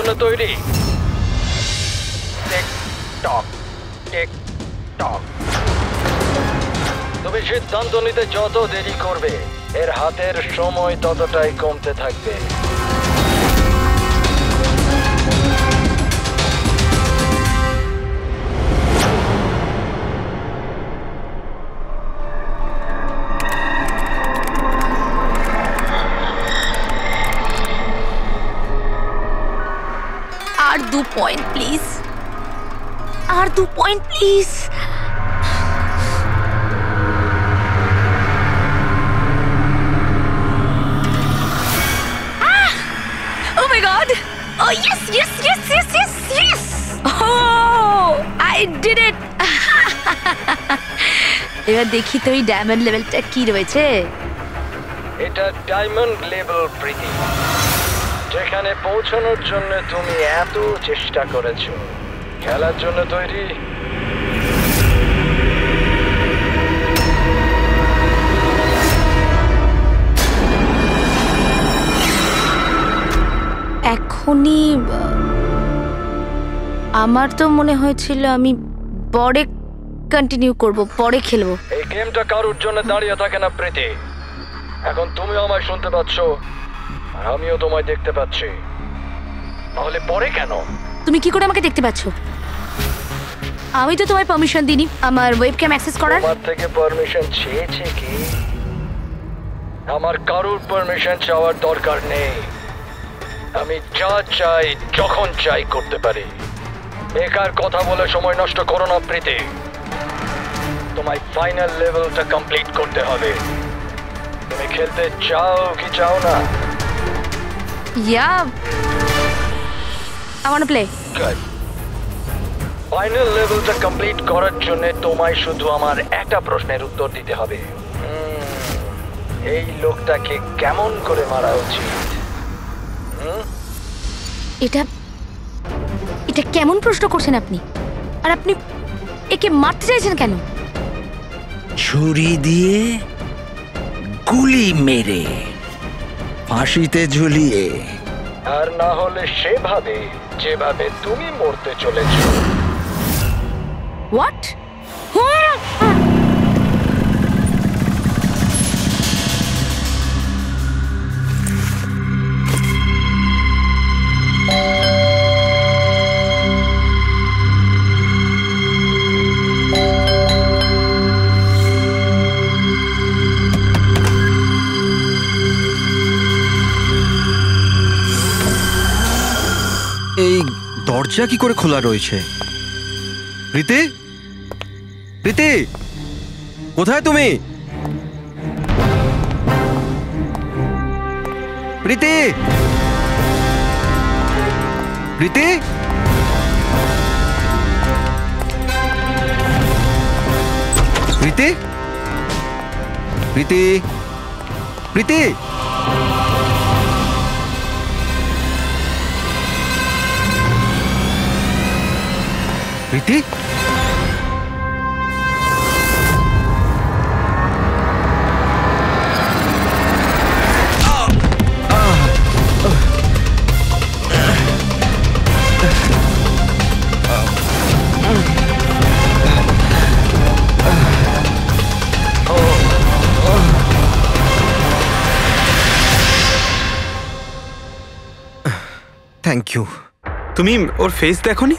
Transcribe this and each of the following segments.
জন্য তৈরি? টিক টক টিক টক। তুমি সিদ্ধান্ত নিতে যত দেরি করবে এর হাতের সময় ততটাই কমতে থাকবে। আর 2 পয়েন্ট প্লিজ, আর 2 point please. Oh my god! Oh yes, yes, yes, yes, yes, yes! Oh, I did it! এবার দেখি তো এই ডায়মন্ড লেভেলটা কি রয়েছে। এটা ডায়মন্ড লেভেল প্রীতি, যেখানে পৌঁছানোর জন্য তুমি এত চেষ্টা করেছো। খেলার জন্য তৈরি? এখনই আমার তো মনে হয়েছিল আমি পরে কন্টিনিউ করব, পরে খেলবো। এই গেমটা কারোর জন্য দাঁড়িয়ে থাকে না প্রীতি। এখন তুমিও আমায় শুনতে পাচ্ছ আর আমিও তোমায় দেখতে পাচ্ছি, তাহলে পরে কেন? তুমি কি করে আমাকে দেখতে পাচ্ছ? আমি তো তোমায় পারমিশন দিইনি আমার ওয়েবক্যাম অ্যাক্সেস করার। তোমার থেকে পারমিশন চেয়েছে কি? আমার কারোর পারমিশন চাওয়ার দরকার নেই। আমি যা চাই যখন চাই করতে পারি। বেকার কথা বলে সময় নষ্ট করো না প্রীতি। তোমায় ফাইনাল লেভেলটা কমপ্লিট করতে হবে। তুমি খেলতে চাও কি চাও না? Yeah, I want to play. Good. Final লেভেলটা কমপ্লিট করার জন্য তোমায় শুধু আমার একটা প্রশ্নের উত্তর দিতে হবে। এই লোকটাকে কেমন করে মারা উচিত? এটা এটা কেমন প্রশ্ন করছেন আপনি? আর আপনি একে মারতে চাইছেন কেন? ছুরি দিয়ে, গুলি মেরে, ফাঁসিতে ঝুলিয়ে, আর না হলে সেভাবে যেভাবে তুমি মরতে চলেছো। হোয়াট? এই দরজা কি করে খোলা রয়েছে? প্রীতি, প্রীতি, কোথায় তুমি? প্রীতি, প্রীতি, প্রীতি, প্রীতি, প্রীতি। প্রীতি, থ্যাংক ইউ। তুমি ওর ফেস দেখোনি?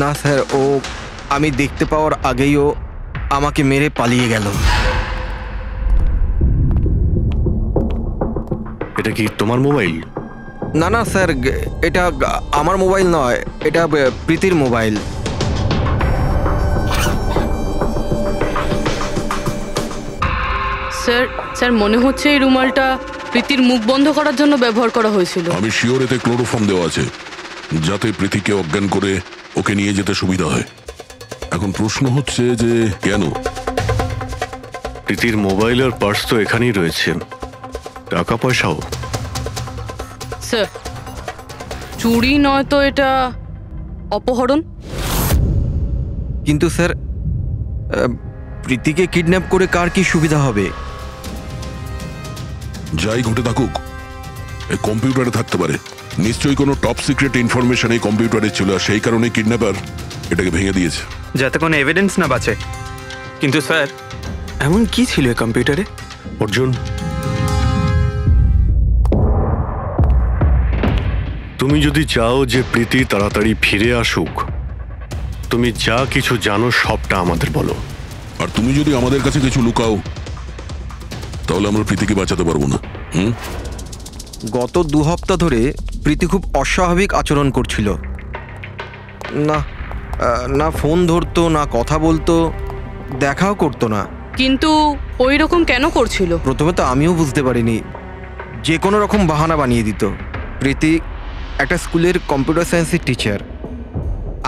না স্যার, ও আমি দেখতে পাওয়ার আগেই ও আমাকে মেরে পালিয়ে গেল। এটা কি তোমার মোবাইল? না না স্যার, এটা আমার মোবাইল নয়, এটা প্রীতির মোবাইল। স্যার স্যার মনে হচ্ছে এই রুমালটা প্রীতির মুখ বন্ধ করার জন্য ব্যবহার করা হয়েছিল। আমি শিওর এতে ক্লোরোফর্ম দেওয়া আছে, যাতে প্রীতিকে অজ্ঞান করে ওকে নিয়ে যেতে সুবিধা হয়। এখন প্রশ্ন হচ্ছে যে কেন? প্রীতির মোবাইল আর পার্স তো এখানেই রয়েছে, টাকা পয়সাও। স্যার চুরি নয় তো এটা অপহরণ। কিন্তু স্যার, প্রীতিকে কিডন্যাপ করে কার কি সুবিধা হবে? যাই ঘটে থাকুক, এই কম্পিউটারে থাকতে পারে। নিশ্চয়ই কোনো টপ সিক্রেট ইনফরমেশন এই কম্পিউটারে ছিল, আর সেই কারণে কিডন্যাপার এটাকে ভেঙে দিয়েছে। যাতে কোনো এভিডেন্স না বাঁচে। কিন্তু স্যার, এমন কি ছিল এই কম্পিউটারে? অর্জুন, তুমি যদি চাও যে প্রীতি তাড়াতাড়ি ফিরে আসুক, তুমি যা কিছু জানো সবটা আমাদের বলো। আর তুমি যদি আমাদের কাছে কিছু লুকাও, তাহলে আমরা প্রীতিকে বাঁচাতে পারবো না। গত 2 সপ্তাহ ধরে প্রীতি খুব অস্বাভাবিক আচরণ করছিল। না না ফোন ধরতো, না কথা বলতো, দেখাও করতো না। কিন্তু ওই রকম কেন করছিল? প্রথমে তো আমিও বুঝতে পারিনি, যে কোনো রকম বাহানা বানিয়ে দিত। প্রীতি একটা স্কুলের কম্পিউটার সায়েন্সের টিচার।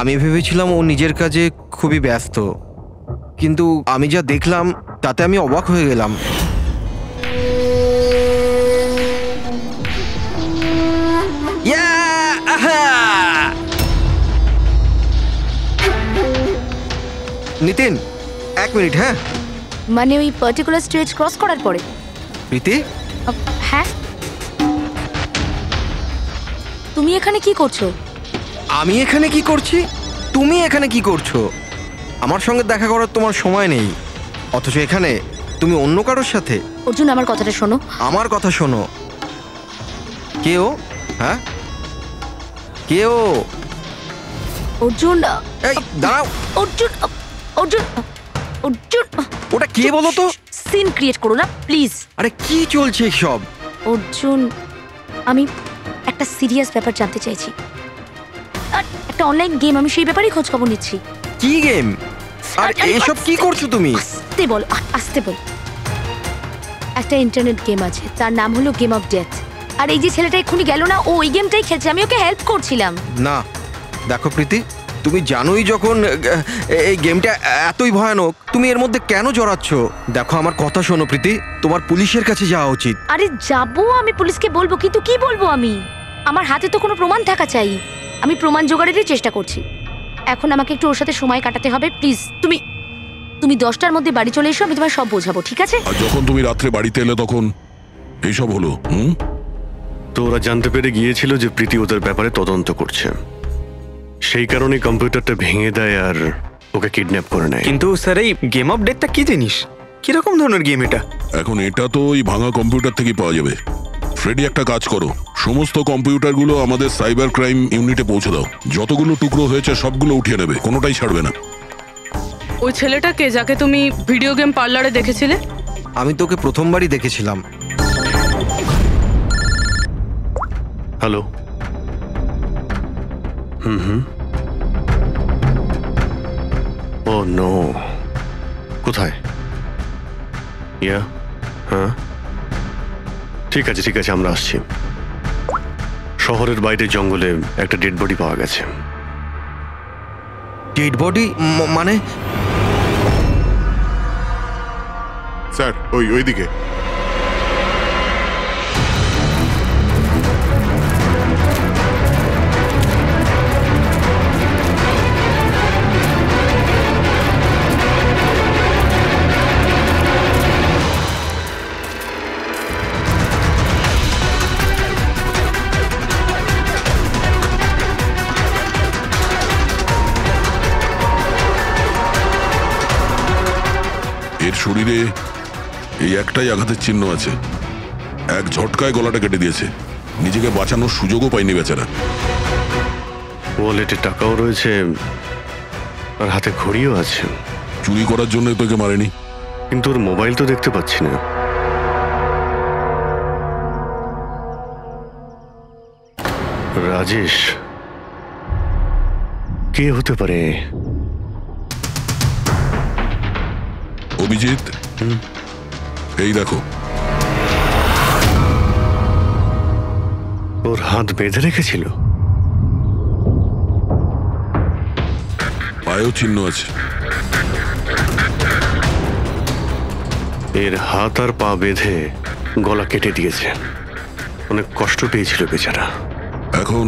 আমি ভেবেছিলাম ও নিজের কাজে খুবই ব্যস্ত, কিন্তু আমি যা দেখলাম তাতে আমি অবাক হয়ে গেলাম। নিতিন, 1 মিনিট। হ্যাঁ, মানে ওই পার্টিকুলার স্টেজ ক্রস করার পরে? প্রীতি, হ্যাঁ, তুমি এখানে কি করছো? আমি এখানে কি করছি? তুমি এখানে কি করছো? আমার সঙ্গে দেখা করার তোমার সময় নেই, অথচ এখানে তুমি অন্য কারোর সাথে। অর্জুন, আমার কথাটা শোনো। আমার কথা শোনো। কে ও? হ্যাঁ, কে ও? অর্জুন, এই দাঁড়াও। অর্জুন, অর্জুন, অর্জুন, ওটা কে বলো তো? সিন ক্রিয়েট করো না প্লিজ। আরে কি চলছে সব? অর্জুন, আমি একটা সিরিয়াস ব্যাপার জানতে চাইছি। আর একটা অনলাইন গেম, আমি সেই ব্যাপারেই খোঁজ খবর নিচ্ছি। কি গেম? আর এসব কি করছো তুমি? আস্তে বল, আস্তে বল। একটা ইন্টারনেট গেম আছে, তার নাম হলো গেম অফ ডেথ। আর এই যে ছেলেটা এক্ষুনি গেল না, ও ওই গেমটাই খেলছে, আমি ওকে হেল্প করছিলাম। না দেখো প্রীতি, তুমি জানোই যখন এই গেমটা এতই ভয়ানক, তুমি এর মধ্যে কেন জড়াচ্ছ? দেখো আমার কথা শোনো প্রীতি, তোমার পুলিশের কাছে যাওয়া উচিত। আরে যাবো, আমি পুলিশকে বলবো, কিন্তু কি বলবো আমি? আমার হাতে তো কোনো প্রমাণ থাকা চাই। আমি প্রমাণ জোগাড়েরই চেষ্টা করছি। এখন আমাকে একটু ওর সাথে সময় কাটাতে হবে। প্লিজ তুমি 10টার মধ্যে বাড়ি চলে এসো, আমি তোমায় সব বোঝাবো, ঠিক আছে? আর যখন তুমি রাত্রে বাড়িতে এলে তখন এইসব হলো। তো ওরা জানতে পেরে গিয়েছিল যে প্রীতি ওদের ব্যাপারে তদন্ত করছে, সেই কারণে কম্পিউটারটা ভেঙে দেয় আর ওকে কিডন্যাপ করে নেয়। কিন্তু স্যার, এই গেম অফ ডেথটা কি জিনিস? কিরকম ধরনের গেম এটা? এখন এটা তো ওই ভাঙা কম্পিউটার থেকেই পাওয়া যাবে। ফ্রেডি, একটা কাজ করো, সমস্ত কম্পিউটারগুলো আমাদের সাইবার ক্রাইম ইউনিটে পৌঁছে দাও। যতগুলো টুকরো হয়েছে সবগুলো উঠিয়ে নেবে, কোনোটাই ছাড়বে না। ওই ছেলেটাকে যাকে তুমি ভিডিও গেম পার্লারে দেখেছিলে? আমি তোকে প্রথমবারই দেখেছিলাম। হ্যালো। ও নো, কোথায়? ইয়া, হ্যাঁ, ঠিক আছে ঠিক আছে, আমরা আসছি। শহরের বাইরে জঙ্গলে একটা ডেড বডি পাওয়া গেছে। ডেড বডি মানে? স্যার, ওইদিকে। এর শরীরে এই একটাই আঘাতের চিহ্ন আছে। এক ঝটকায় গলাটা কেটে দিয়েছে, নিজেকে বাঁচানোর সুযোগও পায়নি বেচারা। ওয়ালেটে টাকাও রয়েছে আর হাতে ঘড়িও আছে। চুরি করার জন্য তোকে মারেনি। কিন্তু ওর মোবাইল তো দেখতে পাচ্ছি না। রাজেশ কে হতে পারে? অভিজিৎ, এই দেখো, ওর হাত বেঁধে রেখেছিল। পায়েও চিহ্ন আছে। এর হাত আর পা বেঁধে গলা কেটে দিয়েছে। অনেক কষ্ট পেয়েছিল বেচারা। এখন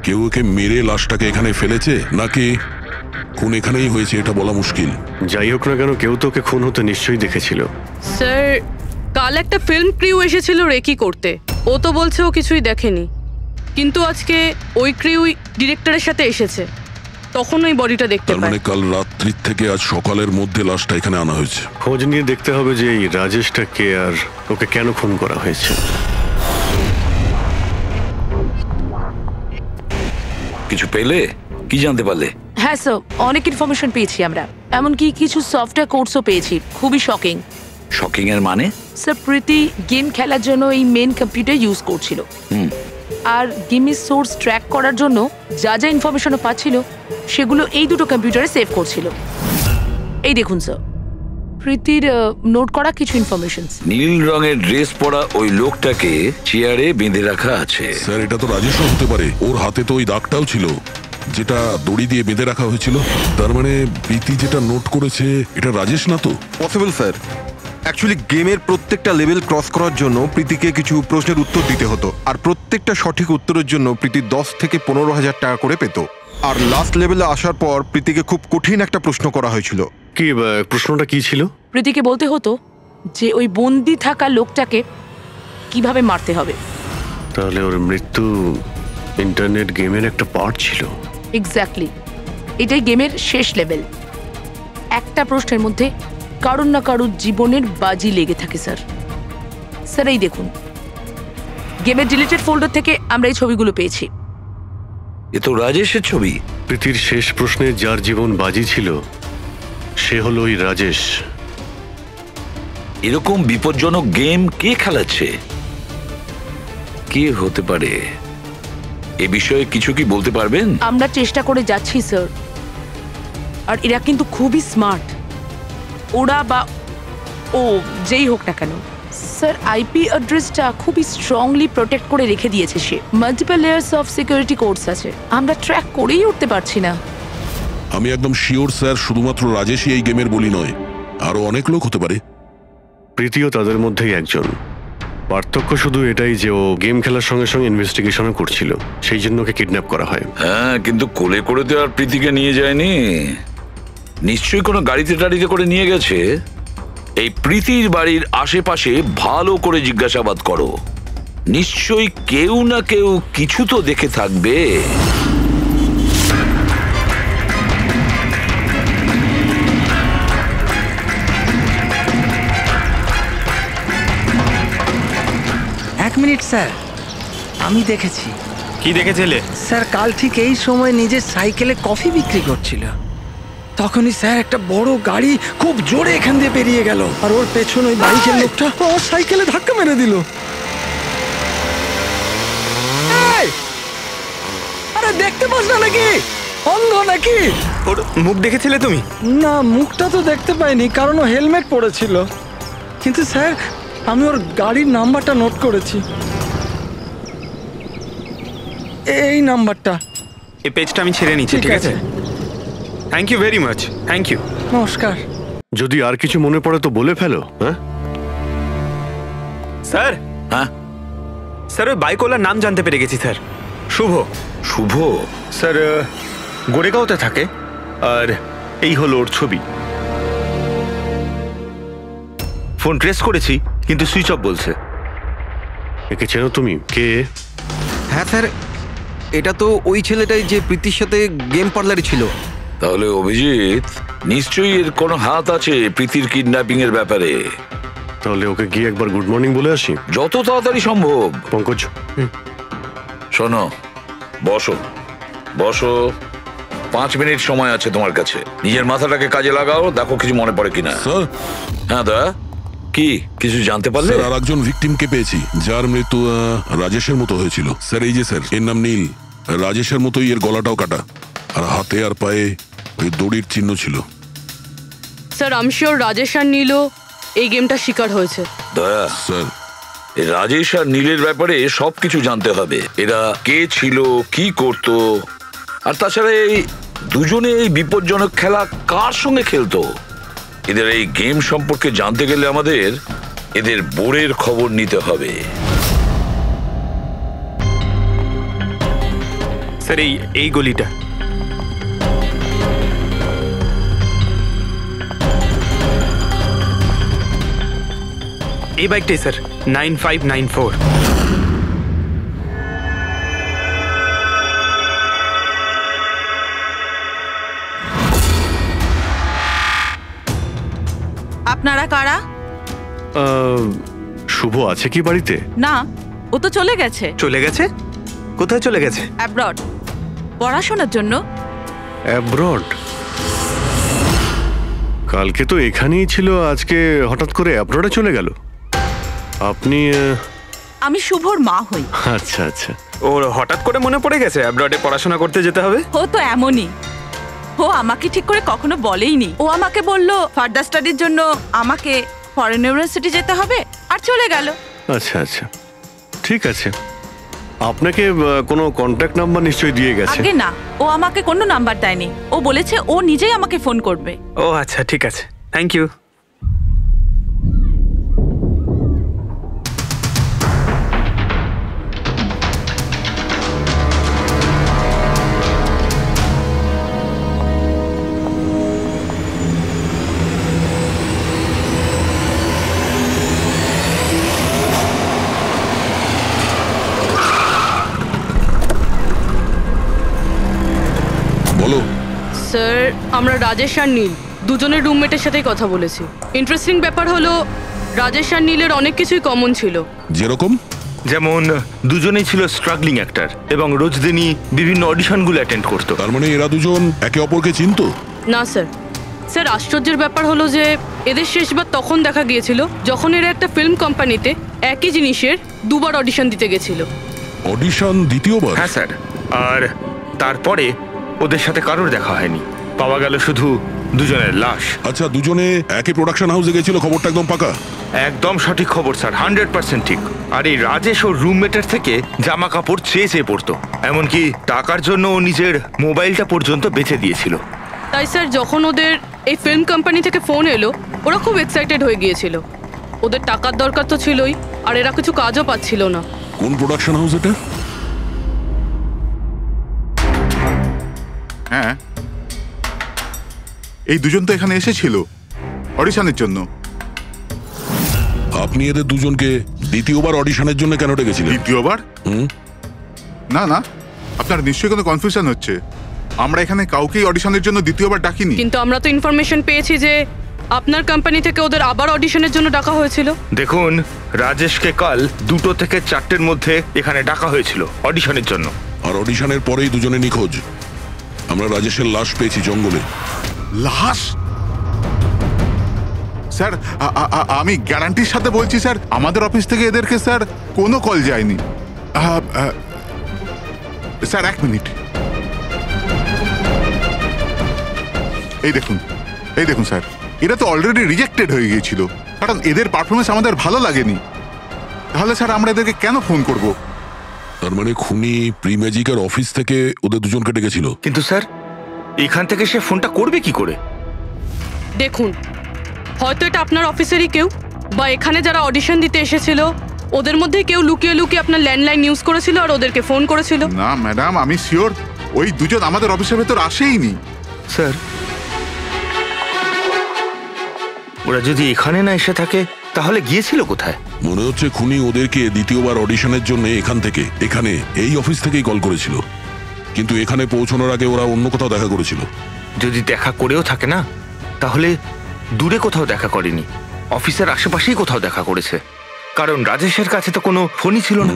কেউ ওকে মেরে লাশটাকে এখানে ফেলেছে নাকি খুন এখানেই হয়েছে এটা বলা মুশকিল। যাই হোক না কেন, কেউ তোকে খুন হতে নিশ্চয়ই দেখেছিল। স্যার, কাল একটা ফিল্ম ক্রিউ এসেছিল রেকি করতে। ও তো বলছে ও কিছুই দেখেনি। কিন্তু আজকে ওই ক্রিউ ডিরেক্টরের সাথে এসেছে, তখন ওই বডিটা দেখতে তার পায়। মানে কাল রাত্রির থেকে আজ সকালের মধ্যে লাশটা এখানে আনা হয়েছে। খোঁজ নিয়ে দেখতে হবে যে এই রাজেশটা কে আর ওকে কেন খুন করা হয়েছে। কিছু পেলে? কি জানতে পারলে? হ্যাঁ স্যার, অনেক ইনফরমেশন পেয়েছি আমরা, এমনকি কিছু সফটওয়্যার কোর্সও পেয়েছি। খুবই শকিং। শকিং এর মানে? স্যার, প্রীতি গেম খেলার জন্য এই মেন কম্পিউটার ইউজ করছিল, আর গেমের সোর্স ট্র্যাক করার জন্য যা যা ইনফরমেশনও পাচ্ছিল সেগুলো এই দুটো কম্পিউটারে সেভ করছিল। এই দেখুন স্যার, প্রীতির নোট করা কিছু ইনফরমেশন। নীল রঙের ড্রেস পরা ওই লোকটাকে চেয়ারে বেঁধে রাখা আছে। স্যার এটা তো রাজেশও হতে পারে, ওর হাতে তো ওই দাগটাও ছিল যেটা দড়ি দিয়ে বেঁধে রাখা হয়েছিল। তার মানে প্রীতি যেটা নোট করেছে এটা রাজেশ না তো? Possible sir. অ্যাকচুয়ালি গেমের প্রত্যেকটা লেভেল ক্রস করার জন্য প্রীতিকে কিছু প্রশ্নের উত্তর দিতে হতো, আর প্রত্যেকটা সঠিক উত্তরের জন্য প্রীতি 10 থেকে 15,000 টাকা করে পেত। আর লাস্ট লেভেলে আসার পর প্রীতিকে খুব কঠিন একটা প্রশ্ন করা হয়েছিল। কি প্রশ্নটা কি ছিল? প্রীতিকে বলতে হতো যে ওই বন্দি থাকা লোকটাকে কিভাবে মারতে হবে। তাহলে ওর মৃত্যু ইন্টারনেট গেমের একটা পার্ট ছিল। এক্স্যাক্টলি, এটাই গেমের শেষ লেভেল। একটা প্রশ্নের মধ্যে কারুর না কারুর জীবনের বাজি লেগে থাকে স্যার। স্যার এই দেখুন, গেমের ডিলিটেড ফোল্ডার থেকে আমরা এই ছবিগুলো পেয়েছি। এ তো রাজেশের ছবি। প্রীতির শেষ প্রশ্নে যার জীবন বাজি ছিল সে হলো ওই রাজেশ। এরকম বিপজ্জনক গেম কে খেলাচ্ছে? কে হতে পারে? এ বিষয়ে কিছু কি বলতে পারবেন? আমরা চেষ্টা করে যাচ্ছি স্যার, আর এরা কিন্তু খুবই স্মার্ট। ওরা বা ও যেই হোক না কেন স্যার, আইপি অ্যাড্রেসটা খুবই স্ট্রংলি প্রোটেক্ট করে রেখে দিয়েছে সে। Multiple layers of security codes আছে, আমরা ট্র্যাক করেই উঠতে পারছি না। আমি একদম শিওর স্যার, শুধুমাত্র রাজেশই এই গেমের বলি নয়, আরো অনেক লোক হতে পারে। প্রীতিও তাদের মধ্যেই একজন। পার্থক্য শুধু এটাই যে ও গেম খেলার সঙ্গে সঙ্গে ইনভেস্টিগেশনও করছিল, সেই জন্য ওকে কিডন্যাপ করা হয়। হ্যাঁ, কিন্তু কোলে করে তো আর প্রীতিকে নিয়ে যায়নি। নিশ্চয়ই কোনো গাড়িতে টাড়িতে করে নিয়ে গেছে। এই প্রীতির বাড়ির আশেপাশে ভালো করে জিজ্ঞাসাবাদ করো, নিশ্চয়ই কেউ না কেউ কিছু তো দেখে থাকবে। এক মিনিট স্যার, আমি দেখেছি। কি দেখেছিলে? স্যার কাল ঠিক এই সময় নিজের সাইকেলে কফি বিক্রি করছিল, তখনই স্যার একটা বড় গাড়ি খুব জোরে এখান দিয়ে পেরিয়ে গেল, আর ওর পেছনে ওই বাইকের লোকটা ওর সাইকেলে ধাক্কা মেরে দিল। আরে দেখতে পাস না নাকি? অন্ধ নাকি? ওর মুখ দেখেছিলে তুমি? না, মুখটা তো দেখতে পাইনি কারণ ও হেলমেট পরেছিল, কিন্তু স্যার আমি ওর গাড়ির নাম্বারটা নোট করেছি, এই নাম্বারটা। এই পেজটা আমি ছেড়ে নিচ্ছি, ঠিক আছে? Thank you very much. Thank you. নমস্কার। যদি আর কিছু মনে পড়ে তো বলে ফেলো। হ্যাঁ স্যার। হ্যাঁ স্যার, ওই বাইকওয়ালার নাম জানতে পেরে গেছি স্যার। শুভ। শুভ? স্যার গোরেগাঁওতে থাকে, আর এই হলো ওর ছবি। ফোন ট্রেস করেছি কিন্তু সুইচ অফ বলছে। একে চেনো তুমি? কে? হ্যাঁ স্যার, এটা তো ওই ছেলেটাই যে প্রীতির সাথে গেম পার্লারে ছিল। তাহলে অভিজিৎ নিশ্চয়ই এর কোনো হাত আছে প্রীতির কিডন্যাপিং এর ব্যাপারে। তাহলে ওকে গিয়ে একবার গুড মর্নিং বলে আসি যত তাড়াতাড়ি সম্ভব। পঙ্কজ শোনো, বসো বসো, 5 মিনিট সময় আছে তোমার কাছে। নিজের মাথাটাকে কাজে লাগাও, দেখো কিছু মনে পড়ে কিনা। স্যার। হ্যাঁ দা, কি কিছু জানতে পারলে? স্যার, আর একজন ভিকটিমকে পেয়েছি যার মৃত্যু রাজেশের মতো হয়েছিল। স্যার এই যে স্যার, এর নাম নীল। রাজেশের মতোই এর গলাটাও কাটা, আর হাতে আর পায়ে ওই দড়ির চিহ্ন ছিল। স্যার আমি শিওর রাজেশ আর নীলও এই গেমটা শিকার হয়েছে। দয়া স্যার, এই রাজেশ আর নীলের ব্যাপারে সবকিছু জানতে হবে। এরা কে ছিল, কি করত, আর তাছাড়া এই দুজনে এই বিপজ্জনক খেলা কার সঙ্গে খেলতো। এদের এই গেম সম্পর্কে জানতে গেলে আমাদের এদের বোর্ডের খবর নিতে হবে। স্যার এই গলিটা। এই বাইকটাই স্যার, 9594। শুভ আছে কি বাড়িতে? না, ও তো চলে গেছে। চলে গেছে? কোথায় চলে গেছে? অ্যাব্রড, পড়াশোনার জন্য। অ্যাব্রড? কালকে তো এখানেই ছিল, আজকে হঠাৎ করে অ্যাব্রডে চলে গেল। আপনি আমি শুভর মা হই। আচ্ছা আচ্ছা। ওর হঠাৎ করে মনে পড়ে গেছে অ্যাব্রডে পড়াশোনা করতে যেতে হবে। ও তো এমনই, ও আমাকে ঠিক করে কখনো বলেইনি। ও আমাকে বলল ফার্দার স্টাডির জন্য আমাকে ফরেন ইউনিভার্সিটি যেতে হবে, আর চলে গেল। আচ্ছা আচ্ছা, ঠিক আছে। আপনাকে কোনো কন্ট্যাক্ট নাম্বার নিশ্চয়ই দিয়ে গেছে? আগে না, ও আমাকে কোনো নাম্বার দেয়নি। ও বলেছে ও নিজেই আমাকে ফোন করবে। ও আচ্ছা, ঠিক আছে, থ্যাংক ইউ। বলো। স্যার, আমরা রাজেশ আর নীল দুজনের রুমমেটের সাথেই কথা বলেছি। ইন্টারেস্টিং ব্যাপার হলো রাজেশ আর নীলের অনেক কিছুই কমন ছিল। যেরকম? যেমন দুজনেই ছিল স্ট্রাগলিং অ্যাক্টর এবং রোজ দিনই বিভিন্ন অডিশনগুলো অ্যাটেন্ড করতো। তার মানে এরা দুজন একে অপরকে চিনতো? না স্যার। স্যার, আশ্চর্যের ব্যাপার হলো যে এদের শেষবার তখন দেখা গিয়েছিল যখন এরা একটা ফিল্ম কোম্পানিতে একই জিনিসের দুবার অডিশন দিতে গেছিল। অডিশন দ্বিতীয়বার? হ্যাঁ স্যার, আর তারপরে ওদের সাথে কারোর দেখা হয়নি, পাওয়া গেল শুধু দুজনের লাশ। আচ্ছা, দুজনে একই প্রোডাকশন হাউসে গেছিল, খবরটা একদম পাকা? একদম সঠিক খবর স্যার, 100% ঠিক। আর এই রাজেশ ওর রুমমেটের থেকে জামা কাপড় চেয়ে চেয়ে পড়তো, এমনকি টাকার জন্য ও নিজের মোবাইলটা পর্যন্ত বেচে দিয়েছিল। তাই স্যার, যখন ওদের এই ফিল্ম কোম্পানি থেকে ফোন এলো ওরা খুব এক্সাইটেড হয়ে গিয়েছিল। ওদের টাকার দরকার তো ছিলই, আর এরা কিছু কাজও পাচ্ছিল না। কোন প্রোডাকশন হাউস এটা? হ্যাঁ, এই দুজন তো এখানে এসেছিল অডিশনের জন্য। আপনি এদের দুজনকে দ্বিতীয়বার অডিশনের জন্য কেন ডেকেছিলেন? দ্বিতীয়বার? না না, আপনার নিশ্চয়ই কোনো কনফিউশন হচ্ছে। আমরা এখানে কাউকেই অডিশনের জন্য দ্বিতীয়বার ডাকিনি। কিন্তু আমরা তো ইনফরমেশন পেয়েছি যে আপনার কোম্পানি থেকে ওদের আবার অডিশনের জন্য ডাকা হয়েছিল। দেখুন, রাজেশকে কাল 2টো থেকে 4টের মধ্যে এখানে ডাকা হয়েছিল অডিশনের জন্য। আর অডিশনের পরেই দুজনে নিখোঁজ। আমরা রাজেশের লাশ পেয়েছি জঙ্গলে। লাশ? স্যার, আমি গ্যারান্টির সাথে বলছি স্যার, আমাদের অফিস থেকে এদেরকে স্যার কোনো কল যায়নি। Sir, 1 minute. এই দেখুন স্যার, এরা তো অলরেডি রিজেক্টেড হয়ে গিয়েছিল, কারণ এদের পারফরমেন্স আমাদের ভালো লাগেনি। তাহলে স্যার আমরা এদেরকে কেন ফোন করব? তার মানে খুনি প্রিম্যাজিকের অফিস থেকে ওদের দুজনকে ডেকেছিল। কিন্তু স্যার, এখান থেকে সে ফোনটা করবে কি করে? দেখুন, হয়তো এটা আপনার অফিসেরই কেউ, বা এখানে যারা অডিশন দিতে এসেছিল ওদের মধ্যে কেউ লুকিয়ে লুকিয়ে আপনার ল্যান্ডলাইন ইউজ করেছিল আর ওদেরকে ফোন করেছিল। না ম্যাডাম, আমি শিওর ওই দুজন আমাদের অফিসের ভেতর আসেইনি। স্যার, ওরা যদি এখানে না এসে থাকে তাহলে গিয়েছিল কোথায়? মনে হচ্ছে খুনি ওদেরকে দ্বিতীয়বার অডিশনের জন্য এখানে এই অফিস থেকেই কল করেছিল, কিন্তু এখানে পৌঁছানোর আগে ওরা অন্য কোথাও দেখা করেছিল। যদি দেখা করেও থাকে না, তাহলে দূরে কোথাও দেখা করেনি, অফিসের আশেপাশেই কোথাও দেখা করেছে, কারণ রাজেশের কাছে তো কোনো ফোনই ছিল না।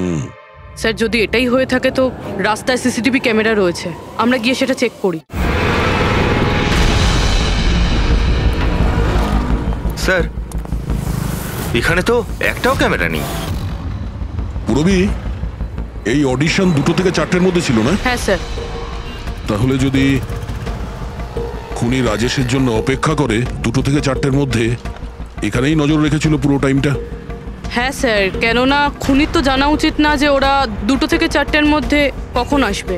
স্যার, যদি এটাই হয়ে থাকে তো রাস্তায় সিসিটিভি ক্যামেরা রয়েছে, আমরা গিয়ে সেটা চেক করি। স্যার, এখানে তো একটাও ক্যামেরা নেই। পুরবি, এই অডিশন 2টো থেকে 4টের মধ্যে ছিল না? হ্যাঁ স্যার। তাহলে যদি খুনি রাজেশের জন্য অপেক্ষা করে 2টো থেকে 4টের মধ্যে এখানেই নজর রেখেছিল পুরো টাইমটা। হ্যাঁ স্যার, কেননা খুনির তো জানা উচিত না যে ওরা 2টো থেকে 4টের মধ্যে কখন আসবে।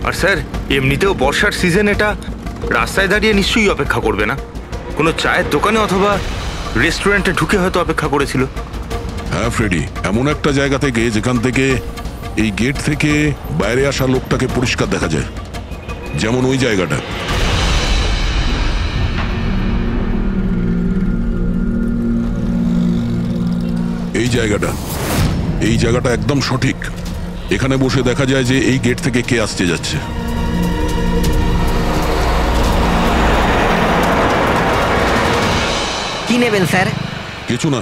আর স্যার, এমনিতেও বর্ষার সিজন, এটা রাস্তায় দাঁড়িয়ে নিশ্চয়ই অপেক্ষা করবে না, কোনো চায়ের দোকানে অথবা রেস্টুরেন্টে ঢুকে হয়তো অপেক্ষা করেছিল। হ্যাঁ ফ্রেডি, এমন একটা জায়গা থেকে যেখান থেকে এই গেট থেকে বাইরে আসা লোকটাকে পরিষ্কার দেখা যায়, যেমন ওই জায়গাটা। এই জায়গাটা একদম সঠিক। এখানে বসে দেখা যায় যে এই গেট থেকে কে আসতে যাচ্ছে। কি নেবেন স্যার? কিছু না,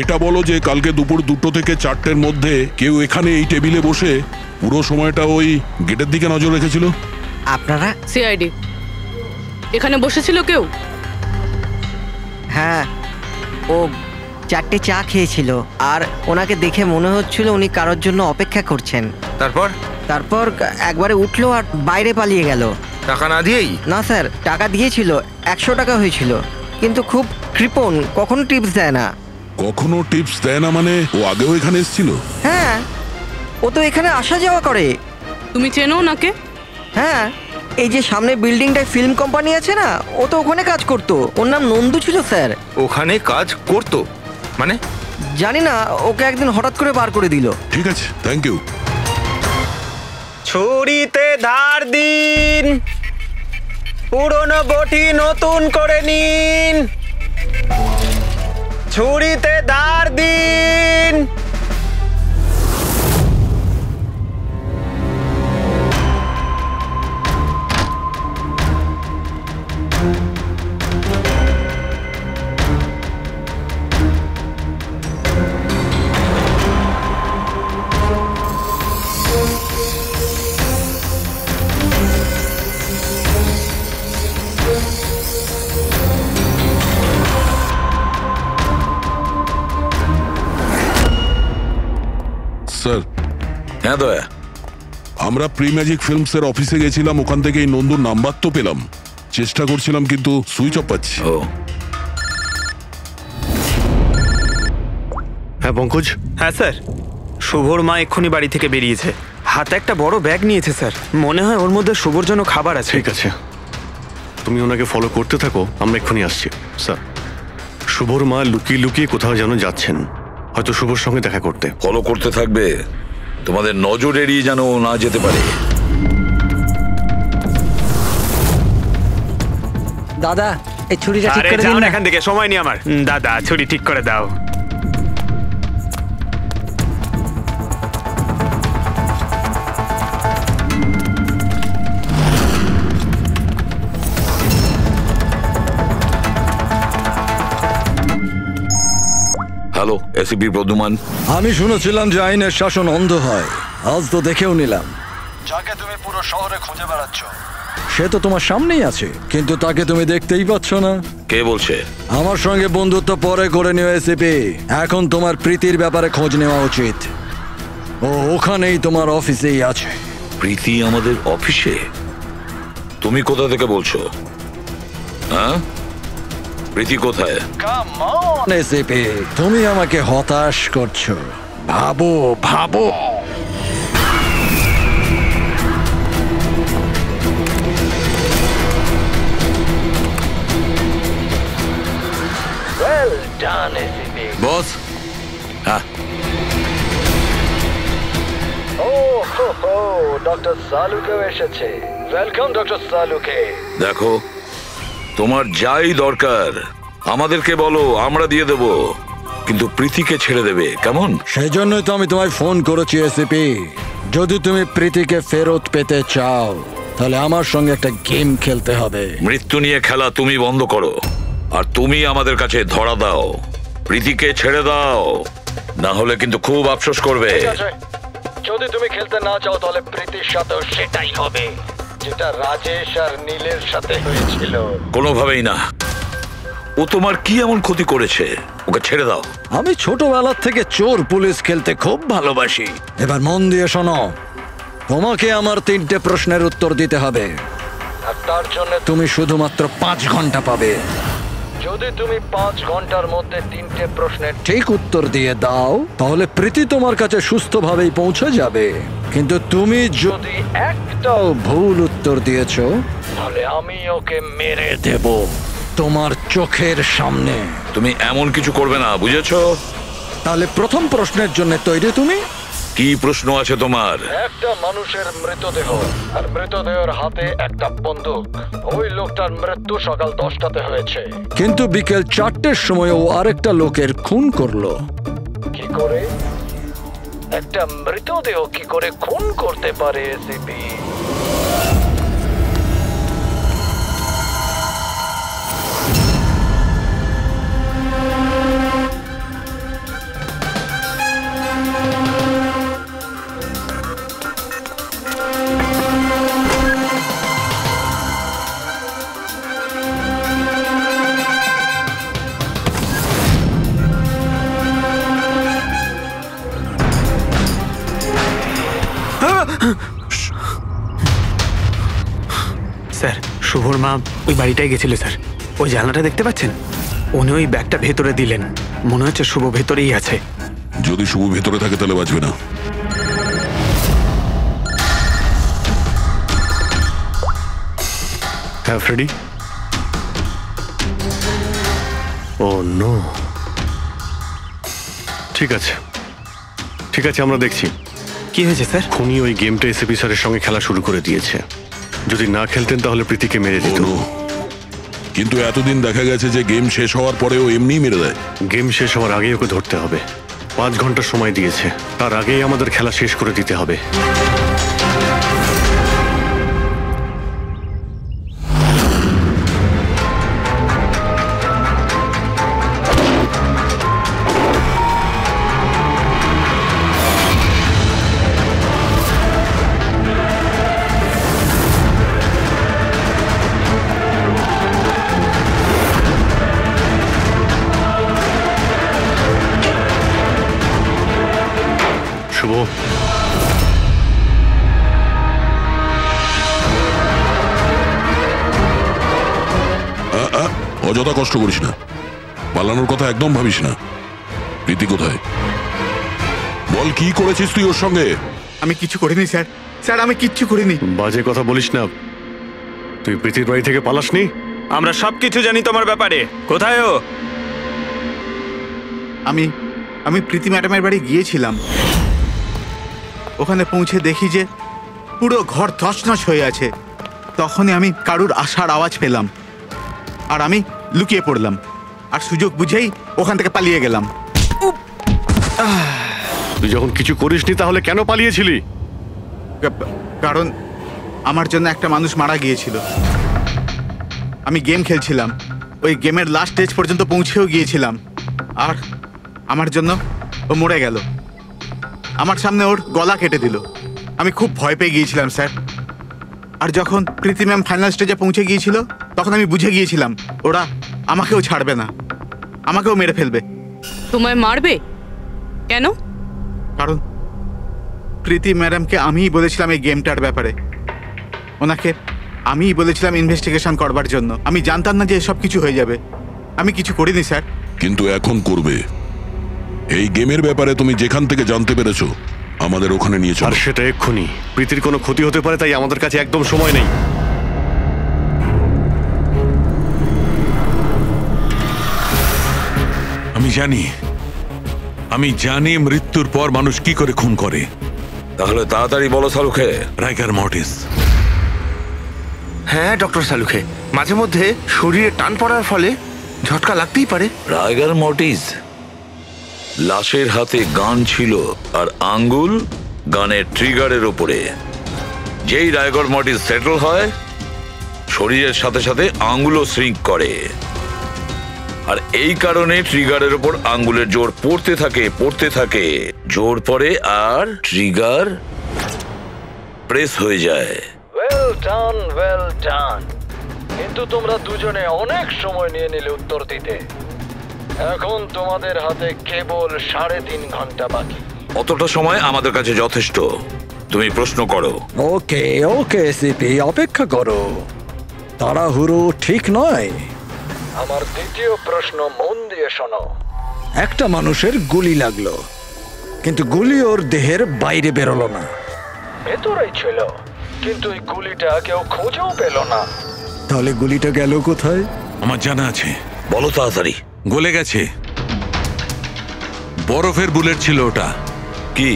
এটা বলো যে কালকে দুপুর 2টো থেকে 4টের মধ্যে কেউ এখানে এই টেবিলে বসে পুরো সময়টা ওই গেটের দিকে নজর রেখেছিল? আপনারা? সিআইডি এখানে বসেছিল কেউ? হ্যাঁ, ও 4টে চা খেয়েছিল আর ওনাকে দেখে মনে হচ্ছিল উনি কারোর জন্য অপেক্ষা করছেন। তারপর একবারে উঠলো আর বাইরে পালিয়ে গেল। টাকা না দিয়েই? না স্যার, টাকা দিয়েছিল, 100 টাকা হয়েছিল, কিন্তু খুব কৃপণ, কখনো টিপস দেয় না। কখনো টিপস দেয় না মানে? ও আগেও এখানে এসেছিল? হ্যাঁ, ও তো এখানে আসা যাওয়া করে। তুমি চেনো নাকে? হ্যাঁ, এই যে সামনে বিল্ডিংটায় ফিল্ম কোম্পানি আছে না, ও তো ওখানে কাজ করতো। ওর নাম নন্দু ছিল স্যার। ওখানে কাজ করতো মানে? জানি না, ওকে একদিন হঠাৎ করে বার করে দিল। ঠিক আছে, থ্যাংক ইউ। ছুরিতে ধার দিন, পুরনো বটি নতুন করে নিন। ছুরিতে ধার দিন। স্যার। হ্যাঁ দয়া, আমরা প্রি ম্যাজিক ফিল্মসের অফিসে গেছিলাম, ওখান থেকে এই নন্দুর নাম্বার তো পেলাম, চেষ্টা করছিলাম কিন্তু সুইচ অফ পাচ্ছি। হ্যাঁ পঙ্কজ। হ্যাঁ স্যার, শুভর মা এক্ষুনি বাড়ি থেকে বেরিয়েছে, হাতে একটা বড় ব্যাগ নিয়েছে স্যার। মনে হয় ওর মধ্যে শুভর জন্য খাবার আছে। ঠিক আছে, তুমি ওনাকে ফলো করতে থাকো, আমরা এক্ষুনি আসছি। স্যার, শুভর মা লুকিয়ে লুকিয়ে কোথাও যেন যাচ্ছেন, হয়তো শুভর সঙ্গে দেখা করতে। ফলো করতে থাকবে, তোমাদের নজর এড়িয়ে যেন না যেতে পারে। দাদা, এই ছুরিটা ঠিক আরে করে যাও দিন না না। এখান থেকে, সময় নেই আমার। দাদা, ছুরি ঠিক করে দাও। Hello, ACP Pradyuman. আমি শুনেছিলাম যে আইনের শাসন অন্ধ হয়, আজ তো দেখেও নিলাম। যাকে তুমি পুরো শহরে খুঁজে বেড়াচ্ছ সে তো তোমার সামনেই আছে, কিন্তু তাকে তুমি দেখতেই পাচ্ছ না। কে বলছে? আমার সঙ্গে বন্ধুত্ব পরে করে নিও এসিপি, এখন তোমার প্রীতির ব্যাপারে খোঁজ নেওয়া উচিত। ও ওখানেই তোমার অফিসেই আছে। প্রীতি আমাদের অফিসে? তুমি কোথা থেকে বলছো? হ্যাঁ, প্রীতি কোথায়? এসিপি, তুমি আমাকে হতাশ করছো। ভাবো ভাবো। বস। হ্যাঁ, ডক্টর সালুকেও এসেছে। Welcome doctor Salunkhe. দেখো, তোমার যাই দরকার আমাদেরকে বলো, আমরা দিয়ে দেব, কিন্তু প্রীতিকে ছেড়ে দেবে, কেমন? সেই জন্যই তো আমি তোমায় ফোন করেছি এসিপি। যদি তুমি প্রীতিকে ফেরত পেতে চাও তাহলে আমার সঙ্গে একটা গেম খেলতে হবে। মৃত্যু নিয়ে খেলা তুমি বন্ধ করো, আর তুমি আমাদের কাছে ধরা দাও। প্রীতিকে ছেড়ে দাও, না হলে কিন্তু খুব আফসোস করবে। যদি তুমি খেলতে না চাও তাহলে প্রীতির সাথেও সেটাই হবে, যেটা রাজেশ আর নীলের সাথে হয়েছিল। কোনোভাবেই না। ও তোমার কি এমন ক্ষতি করেছে? ওকে ছেড়ে দাও। আমি ছোটবেলা থেকে চোর পুলিশ খেলতে খুব ভালোবাসি। এবার মন দিয়ে শোনো, তোমাকে আমার 3টে প্রশ্নের উত্তর দিতে হবে, আর তার জন্য তুমি শুধুমাত্র 5 ঘন্টা পাবে। যদি তুমি 5 ঘন্টার মধ্যে 3টে প্রশ্নের ঠিক উত্তর দিয়ে দাও তাহলে প্রীতি তোমার কাছে সুস্থভাবেই পৌঁছে যাবে, কিন্তু তুমি যদি একটাও ভুল উত্তর দিয়েছো তাহলে আমি ওকে মেরে দেব তোমার চোখের সামনে। তুমি এমন কিছু করবে না, বুঝেছো? তাহলে প্রথম প্রশ্নের জন্য তৈরি তুমি? কি প্রশ্ন আছে তোমার? একটা মানুষের মৃতদেহ, আর মৃতদেহের হাতে একটা বন্দুক। ওই লোকটার মৃত্যু সকাল 10টাতে হয়েছে, কিন্তু বিকেল 4টের সময় ও আরেকটা লোকের খুন করলো। কি করে একটা মৃতদেহ কি করে খুন করতে পারে এসিপি? শুভর মা ওই বাড়িটায় গেছিল স্যার। ওই জানলাটা দেখতে পাচ্ছেন, উনি ওই ব্যাগটা ভেতরে দিলেন। মনে হচ্ছে শুভ ভেতরেই আছে। যদি শুভ ভেতরে থাকে তাহলে বাঁচবে না। হ্যাঁ ফ্রেডি। ও নো। ঠিক আছে ঠিক আছে, আমরা দেখছি। কি হয়েছে স্যার? খুনি ওই গেমটা এসএপি স্যারের সঙ্গে খেলা শুরু করে দিয়েছে। যদি না খেলতেন তাহলে প্রীতিকে মেরে দিত। কিন্তু এতদিন দেখা গেছে যে গেম শেষ হওয়ার পরেও এমনিই মেরে দেয়। গেম শেষ হওয়ার আগেই ওকে ধরতে হবে। 5 ঘন্টা সময় দিয়েছে, তার আগেই আমাদের খেলা শেষ করে দিতে হবে। শুভ, অযথা কষ্ট করিস না, পালানোর কথা একদম ভাবিস না। প্রীতি কোথায়? বল কি করেছিস তুই ওর সঙ্গে? আমি কিছু করিনি স্যার, স্যার আমি কিচ্ছু করিনি। বাজে কথা বলিস না। তুই প্রীতির বাড়ি থেকে পালাসনি? আমরা সবকিছু জানি তোমার ব্যাপারে। কোথায় ও? আমি প্রীতি ম্যাডামের বাড়ি গিয়েছিলাম। ওখানে পৌঁছে দেখি যে পুরো ঘর তছনছ হয়ে আছে। তখনই আমি কারুর আসার আওয়াজ পেলাম, আর আমি লুকিয়ে পড়লাম, আর সুযোগ বুঝেই ওখান থেকে পালিয়ে গেলাম। তুই যখন কিছু করিসনি তাহলে কেন পালিয়েছিলি? কারণ আমার জন্য একটা মানুষ মারা গিয়েছিল। আমি গেম খেলছিলাম, ওই গেমের লাস্ট স্টেজ পর্যন্ত পৌঁছেও গিয়েছিলাম, আর আমার জন্য ও মরে গেল। আমার সামনে ওর গলা কেটে দিল। আমি খুব ভয় পেয়ে গিয়েছিলাম স্যার। আর যখন প্রীতি ম্যাম ফাইনাল স্টেজে পৌঁছে গিয়েছিল তখন আমি বুঝে গিয়েছিলাম ওরা আমাকেও ছাড়বে না, আমাকেও মেরে ফেলবে। তোমায় মারবে কেন? কারণ প্রীতি ম্যাডামকে আমিই বলেছিলাম এই গেমটার ব্যাপারে। ওনাকে আমিই বলেছিলাম ইনভেস্টিগেশন করবার জন্য। আমি জানতাম না যে এসব কিছু হয়ে যাবে। আমি কিছু করিনি স্যার। কিন্তু এখন করবে। এই গেমের ব্যাপারে তুমি যেখান থেকে জানতে পেরেছো আমাদের ওখানে নিয়ে চলো। আর সেটা এক্ষুনি। প্রীতির কোনো ক্ষতি হতে পারে, তাই আমাদের কাছে একদম সময় নেই। আমি জানি মৃত্যুর পর মানুষ কি করে খুন করে। তাহলে তাড়াতাড়ি বলো সালুখে। রাইগার মর্টিস। হ্যাঁ ডক্টর সালুখে, মাঝে মধ্যে শরীরে টান পড়ার ফলে ঝটকা লাগতেই পারে। রাইগার মর্টিস। লাশের হাতে গান ছিল আর আঙ্গুল গানের ট্রিগারের ওপরে। যেই রাইগার মর্টিস সেটেল হয় শরীরের সাথে সাথে আঙ্গুলও শ্রিঙ্ক করে, আর এই কারণে ট্রিগারের ওপর আঙ্গুলের জোর পড়তে থাকে, জোর পড়ে আর ট্রিগার প্রেস হয়ে যায়। Well done. কিন্তু তোমরা দুজনে অনেক সময় নিয়ে নিলে উত্তর দিতে। এখন তোমাদের হাতে কেবল 3.5 ঘন্টা বাকি। অতটা সময় আমাদের কাছে যথেষ্ট। তুমি প্রশ্ন করো। ওকে সিপি, অপেক্ষা করো, তাড়াহুড়ো ঠিক নয়। আমার দ্বিতীয় প্রশ্ন মন দিয়ে শোনো। একটা মানুষের গুলি লাগলো, কিন্তু গুলি ওর দেহের বাইরে বেরোলো না, ভেতরেই ছিল, কিন্তু এই গুলিটা কেউ খুঁজেও পেল না। তাহলে গুলিটা গেল কোথায়? আমার জানা আছে। বলো তাড়াতাড়ি। গলে গেছে। বরফের বুলেট ছিল ওটা। কি?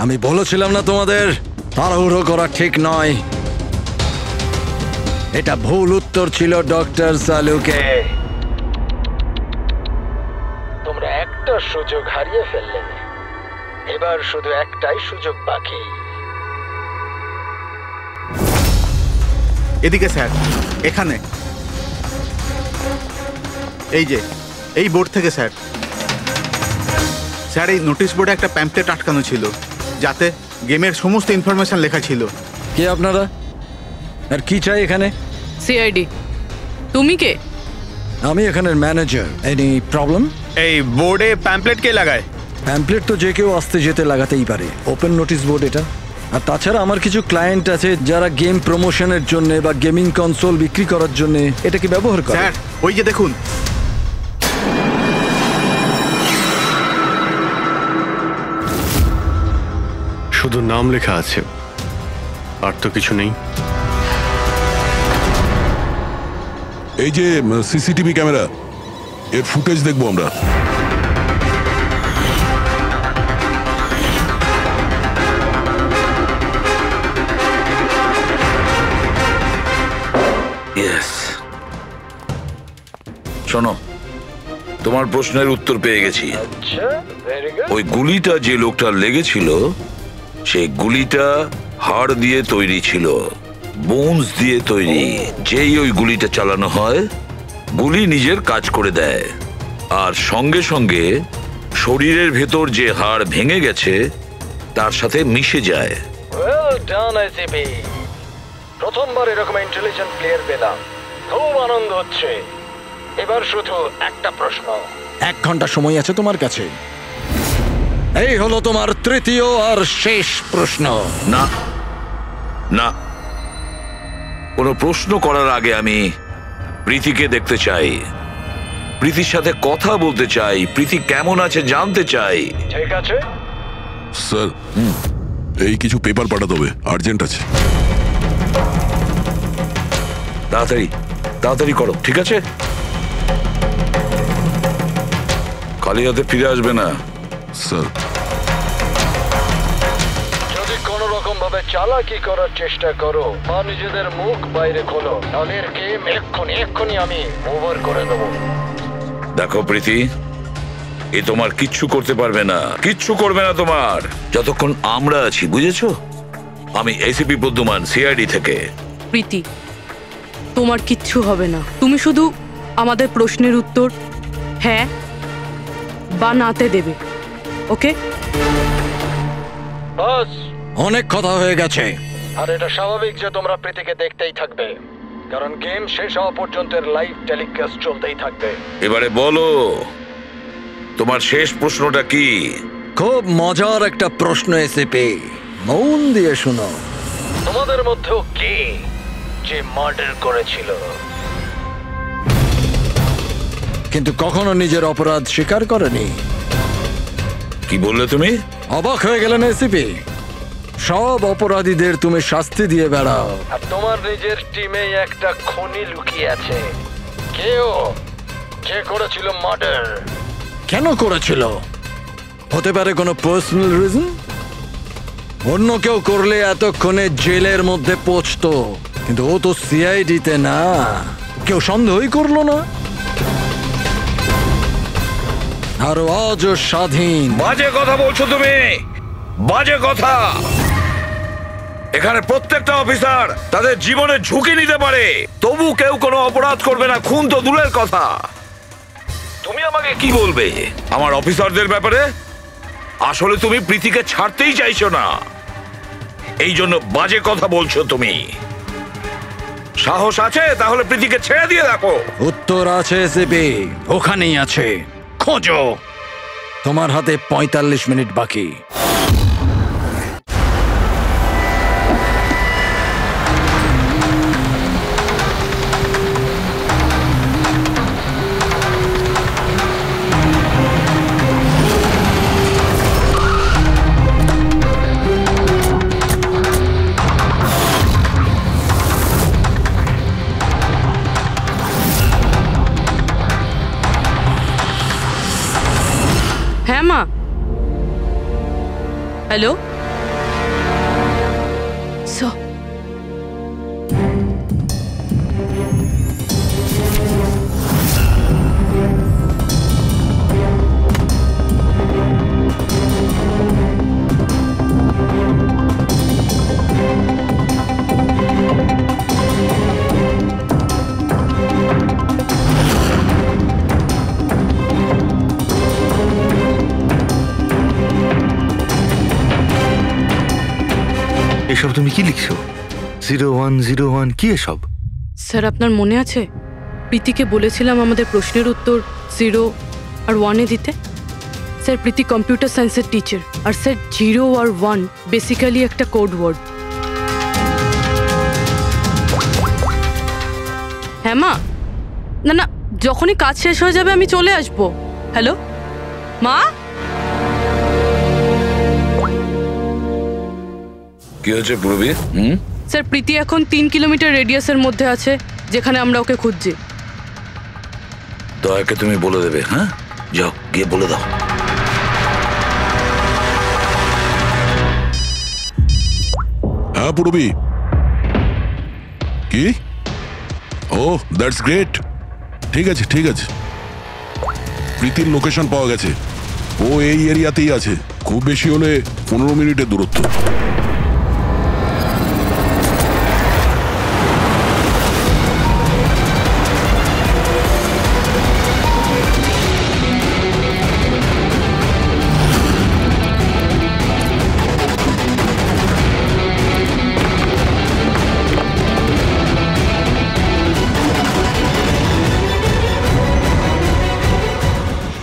আমি বলেছিলাম না তোমাদের তাড়াহুড়ো করা ঠিক নয়। এটা ভুল উত্তর ছিল ডক্টর সালুকে। তোমরা একটা সুযোগ হারিয়ে ফেললে। এবার শুধু একটাই সুযোগ বাকি। এদিকে স্যার, এখানে এই যে এই বোর্ড থেকে স্যার। স্যার এই নোটিশ বোর্ডে একটা প্যাম্পলেট আটকানো ছিল যাতে গেমের সমস্ত ইনফরমেশন লেখা ছিল। কে আপনারা আর কি চাই এখানে? সিআইডি। তুমি কে? আমি এখানের ম্যানেজার। Any problem? এই বোর্ডে প্যাম্পলেট কে লাগায়? প্যাম্পলেট তো যে কেউ আসতে যেতে লাগাতেই পারে। ওপেন নোটিশ বোর্ড এটা। আর তাছাড়া আমার কিছু ক্লায়েন্ট আছে যারা গেম প্রমোশনের জন্য বা গেমিং কনসোল বিক্রি করার জন্য এটাকে ব্যবহার করে। স্যার ওই যে দেখুন, শুধু নাম লেখা আছে, আর তো কিছু নেই। এই যে সিসিটিভি ক্যামেরা, এর ফুটেজ দেখবো আমরা। শোনো, তোমার প্রশ্নের উত্তর পেয়ে গেছি। ওই গুলিটা যে লোকটার লেগেছিল, সেই গুলিটা হাড় দিয়ে তৈরি ছিল, বোনস দিয়ে তৈরি। যেই ওই গুলিটা চালানো হয়, গুলি নিজের কাজ করে দেয়, আর সঙ্গে সঙ্গে শরীরের ভেতর যে হাড় ভেঙে গেছে তার সাথে মিশে যায়। ওয়েল ডান আইসিপি, প্রথমবার এরকম ইন্টেলিজেন্ট প্লেয়ার পেলাম, খুব আনন্দ হচ্ছে। এবার শুধু একটা প্রশ্ন। 1 ঘন্টা সময় আছে তোমার কাছে। এই হলো তোমার তৃতীয় আর শেষ প্রশ্ন। না না, কোনো প্রশ্ন করার আগে আমি প্রীতিকে দেখতে চাই, প্রীতির সাথে কথা বলতে চাই, প্রীতি কেমন আছে জানতে চাই। ঠিক আছে স্যার, এই কিছু পেপার পাঠাতে হবে, আর্জেন্ট আছে। তাড়াতাড়ি তাড়াতাড়ি করো, ঠিক আছে? খালি হাতে ফিরে আসবে না। স্যার, যদি কোনো রকম ভাবে চালাকি করার চেষ্টা করো বা নিজেদের মুখ বাইরে খোলো, তাহলে এর গেম এক্ষুনি আমি ওভার করে দেবো। দেখো প্রীতি, এ তোমার কিচ্ছু করতে পারবে না, কিচ্ছু করবে না তোমার, যতক্ষণ আমরা আছি, বুঝেছো? আমি এসিপি বর্ধমান, সিআইডি থেকে। প্রীতি, তোমার কিচ্ছু হবে না। তুমি শুধু আমাদের প্রশ্নের উত্তর হ্যাঁ বা নাতে দেবে, ওকে? বাস, অনেক কথা হয়ে গেছে। আর এটা স্বাভাবিক যে তোমরা প্রীতিকে দেখতেই থাকবে, কারণ গেম শেষ হওয়া পর্যন্ত এর লাইভ টেলিকাস্ট চলতেই থাকবে। এবারে বলো, তোমার শেষ প্রশ্নটা কি? খুব মজার একটা প্রশ্ন এসিপি, মন দিয়ে শুনো। তোমাদের মধ্যেও কে যে মার্ডার করেছিল কিন্তু কখনো নিজের অপরাধ স্বীকার করেনি? কি বললে তুমি? অবাক হয়ে গেলেন এসিপি? সব অপরাধীদের তুমি শাস্তি দিয়ে বেড়াও, আর তোমার নিজের টিমে একটা খুনি লুকিয়ে আছে। কেউ যে করেছিল মার্ডার। কেন করেছিল? হতে পারে কোনো পার্সোনাল রিজন। অন্য কেউ করলে এতক্ষণে জেলের মধ্যে পৌঁছতো, কিন্তু ও তো সিআইডিতে না, কেউ সন্দেহই করলো না। আর আজও স্বাধীন। বাজে কথা বলছো তুমি, বাজে কথা। এখানে প্রত্যেকটা অফিসার তাদের জীবনের ঝুঁকি নিতে পারে, তবু কেউ কোনো অপরাধ করবে না, খুন তো দূরের কথা। তুমি আমাকে কি বলবে আমার অফিসারদের ব্যাপারে? আসলে তুমি প্রীতিকে ছাড়তেই চাইছো না, এই জন্য বাজে কথা বলছো তুমি। সাহস আছে তাহলে প্রীতিকে ছেড়ে দিয়ে দেখো। উত্তর আছে এসিপি, ওখানেই আছে, খোঁজো। তোমার হাতে 45 মিনিট বাকি। হ্যাঁ মা, হ্যালো। এসব তুমি কি লিখছো? 0101 কি এসব? স্যার, আপনার মনে আছে প্রীতিকে বলেছিলাম আমাদের প্রশ্নের উত্তর 0 আর 1-এ দিতে? স্যার প্রীতি কম্পিউটার সায়েন্সের টিচার, আর স্যার 0 আর 1 বেসিক্যালি একটা কোড ওয়ার্ড। হ্যাঁ মা, না না, যখনই কাজ শেষ হয়ে যাবে আমি চলে আসবো। হ্যালো মা। কি হয়েছে পূর্বী? স্যার প্রীতি এখন 3 কিলোমিটার রেডিয়াসের মধ্যে আছে, যেখানে আমরা ওকে খুঁজছি। দয়াকে তুমি বলে দেবে। হ্যাঁ, যাও গিয়ে বলে দাও। হ্যাঁ পূর্বী, কি? ও দ্যাটস গ্রেট। ঠিক আছে ঠিক আছে, প্রীতির লোকেশন পাওয়া গেছে। ও এই এরিয়াতেই আছে, খুব বেশি হলে 15 মিনিটের দূরত্ব।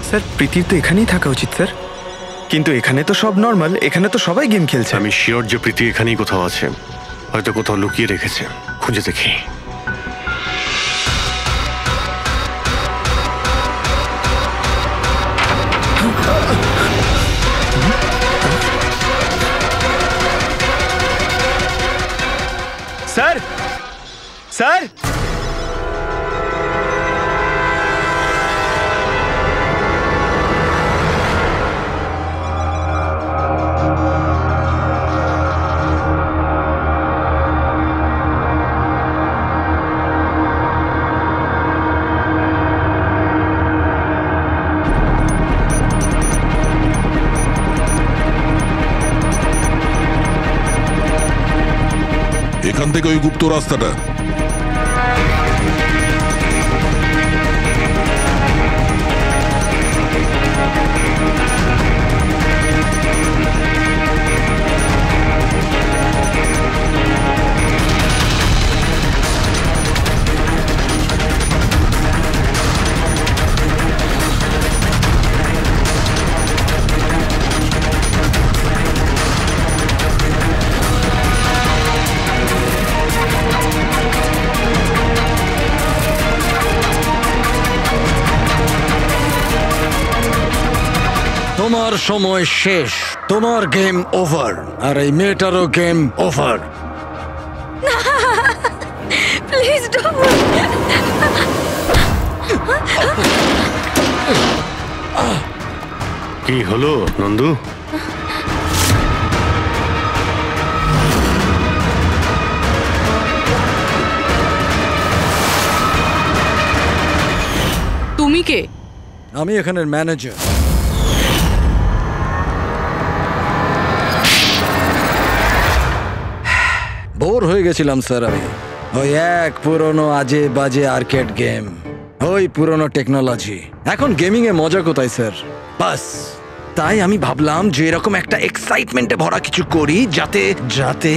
স্যার প্রীতির তো এখানেই থাকা উচিত স্যার, কিন্তু এখানে তো সব নর্মাল, এখানে তো সবাই গেম খেলছে। আমি শিওর যে প্রীতি এখানেই কোথাও আছে, হয়তো কোথাও লুকিয়ে রেখেছে, খুঁজে দেখি। স্যার স্যার এখান থেকে ওই গুপ্ত রাস্তাটা। তোমার সময় শেষ, তোমার গেম ওভার, আর এই মেয়েটারও গেম ওভার। Please don't. কি হলো নন্দু? তুমি কে? আমি এখানের ম্যানেজার। বোর হয়ে গেছিলাম স্যার আমি, ওই এক পুরনো আজে বাজে আর্কেড গেম, ওই পুরনো টেকনোলজি। এখন গেমিং এ মজা কোথায় স্যার? বাস তাই আমি ভাবলাম যে এরকম একটা এক্সাইটমেন্টে ভরা কিছু করি যাতে যাতে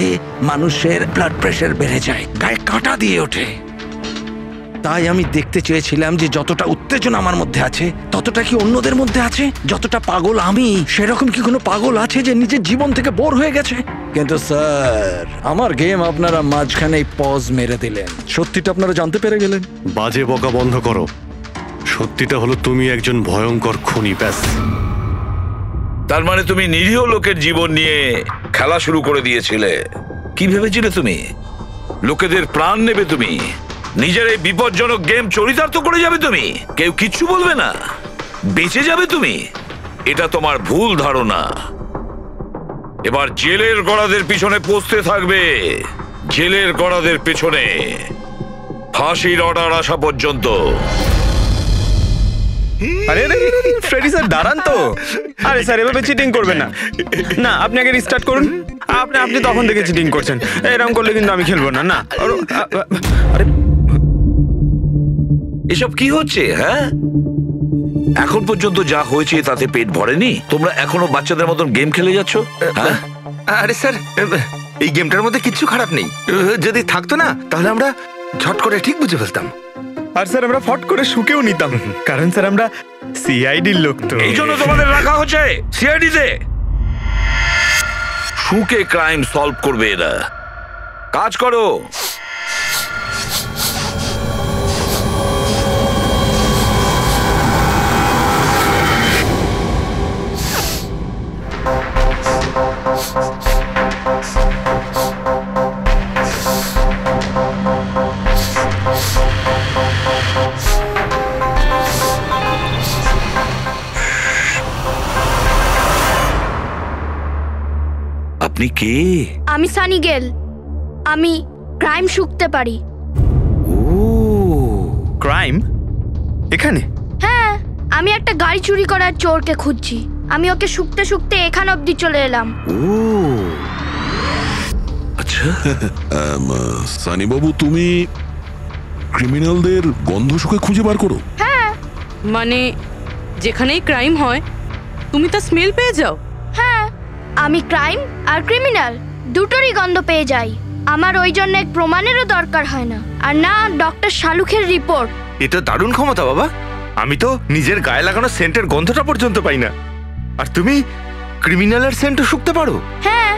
মানুষের ব্লাড প্রেশার বেড়ে যায়, গায়ে কাঁটা দিয়ে ওঠে। তাই আমি দেখতে চেয়েছিলাম যে যতটা উত্তেজনা আমার মধ্যে আছে ততটা কি অন্যদের মধ্যে আছে? যতটা পাগল আমি, সেরকম কি কোনো পাগল আছে যে নিজের জীবন থেকে বোর হয়ে গেছে? কিন্তু স্যার আমার গেম আপনারা মাঝখানেই পজ মেরে দিলেন, সত্যিটা আপনারা জানতে পেরে গেলেন। বাজে বকা বন্ধ করো, সত্যিটা হলো তুমি একজন ভয়ঙ্কর খুনি, ব্যাস। তার মানে তুমি নিরীহ লোকের জীবন নিয়ে খেলা শুরু করে দিয়েছিলে। কি ভেবেছিলে তুমি লোকেদের প্রাণ নেবে? তুমি নিজের এই বিপজ্জনক গেম চরিতার্থ করে যাবে? তুমি কেউ কিচ্ছু বলবে না, বেঁচে যাবে তুমি? এটা তোমার ভুল ধারণা। এবার জেলের গড়াদের পিছনে পৌঁছতে থাকবে, জেলের গড়াদের পেছনে ফাঁসির অর্ডার আসা পর্যন্ত। আরে ফ্রেডি স্যার দাঁড়ান তো। আরে স্যার এভাবে চিটিং করবেন না। না আপনি আগে রিস্টার্ট করুন। আপনি তখন থেকে চিটিং করছেন, এরকম করলে কিন্তু আমি খেলবো না। না আরে এসব কি হচ্ছে? হ্যাঁ, এখন পর্যন্ত যা হয়েছে তাতে পেট ভরেনি? তোমরা এখনো বাচ্চাদের মতন গেম খেলে যাচ্ছ? হ্যাঁ আরে স্যার, এই গেমটার মধ্যে কিচ্ছু খারাপ নেই। যদি থাকতো না তাহলে আমরা ঝট করে ঠিক বুঝে ফেলতাম। আর স্যার আমরা ফট করে শুকেও নিতাম, কারণ স্যার আমরা সিআইডির লোক তো। এই জন্য তোমাদের রাখা হচ্ছে সিআইডিতে। শুকে ক্রাইম সলভ করবে এরা। কাজ করো। আপনি কে? আমি সানি গেল। আমি ক্রাইম শুকতে পারি। ও ক্রাইম এখানে? হ্যাঁ, আমি একটা গাড়ি চুরি করার চোরকে খুঁজছি। আমি ওকে শুকতে শুকতে এখান অবধি চলে এলাম। ও আচ্ছা। সানি বাবু, তুমি ক্রিমিনালদের গন্ধ শুকে খুঁজে বার করো? হ্যাঁ। মানে যেখানেই ক্রাইম হয় তুমি তা স্মেল পেয়ে যাও? হ্যাঁ, আমি ক্রাইম আর ক্রিমিনাল দুটোরই গন্ধ পেয়ে যাই। আমার ওই জন্য এক প্রমাণেরও দরকার হয় না, আর না ডক্টর শালুখের রিপোর্ট। এটা দারুণ ক্ষমতা বাবা। আমি তো নিজের গায়ে লাগানো সেন্টের গন্ধটা পর্যন্ত পাই না, আর তুমি ক্রিমিনালের সেন্টও শুকতে পারো? হ্যাঁ,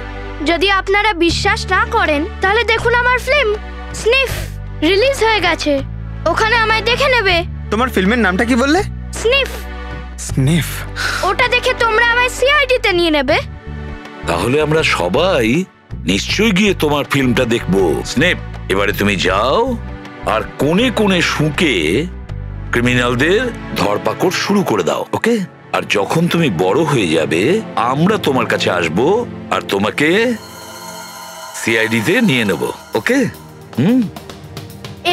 যদি আপনারা বিশ্বাস না করেন তাহলে দেখুন আমার ফিল্ম স্নিফ রিলিজ হয়ে গেছে, ওখানে আমায় দেখে নেবে। তোমার ফিল্মের নামটা কি বললে? স্নিফ। স্নিফ? ওটা দেখে তোমরা আমায় সিআইডিতে নিয়ে নেবে। তাহলে আমরা সবাই নিশ্চয়ই গিয়ে তোমার ফিল্মটা দেখবো। স্নেপ, এবারে তুমি যাও আর কোণে কোণে শুকে ক্রিমিনালদের ধরপাকড় শুরু করে দাও, ওকে? আর যখন তুমি বড় হয়ে যাবে আমরা তোমার কাছে আসবো আর তোমাকে সিআইডিতে নিয়ে নেব, ওকে?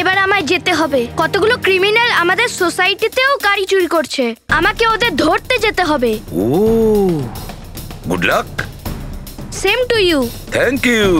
এবার আমায় যেতে হবে। কতগুলো ক্রিমিনাল আমাদের সোসাইটিতেও গাড়ি চুরি করছে, আমাকে ওদের ধরতে যেতে হবে। ও good luck. Same to you. Thank you.